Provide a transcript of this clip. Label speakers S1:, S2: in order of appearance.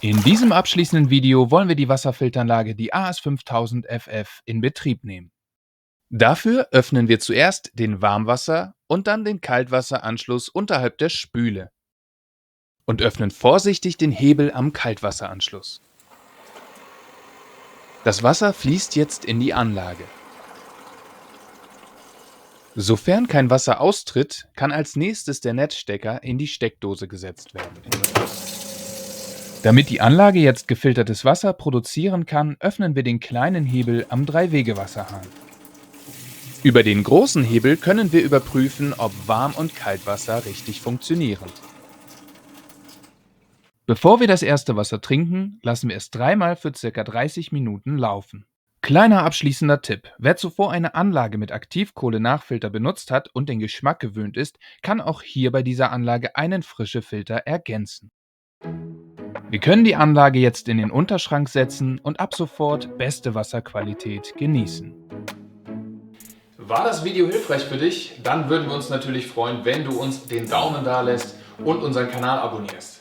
S1: In diesem abschließenden Video wollen wir die Wasserfilteranlage, die AS5000FF, in Betrieb nehmen. Dafür öffnen wir zuerst den Warmwasser- und dann den Kaltwasseranschluss unterhalb der Spüle und öffnen vorsichtig den Hebel am Kaltwasseranschluss. Das Wasser fließt jetzt in die Anlage. Sofern kein Wasser austritt, kann als nächstes der Netzstecker in die Steckdose gesetzt werden. Damit die Anlage jetzt gefiltertes Wasser produzieren kann, öffnen wir den kleinen Hebel am Dreiwegewasserhahn. Über den großen Hebel können wir überprüfen, ob Warm- und Kaltwasser richtig funktionieren. Bevor wir das erste Wasser trinken, lassen wir es dreimal für ca. 30 Minuten laufen. Kleiner abschließender Tipp: Wer zuvor eine Anlage mit Aktivkohle-Nachfilter benutzt hat und den Geschmack gewöhnt ist, kann auch hier bei dieser Anlage einen Frischefilter ergänzen. Wir können die Anlage jetzt in den Unterschrank setzen und ab sofort beste Wasserqualität genießen. War das Video hilfreich für dich? Dann würden wir uns natürlich freuen, wenn du uns den Daumen da lässt und unseren Kanal abonnierst.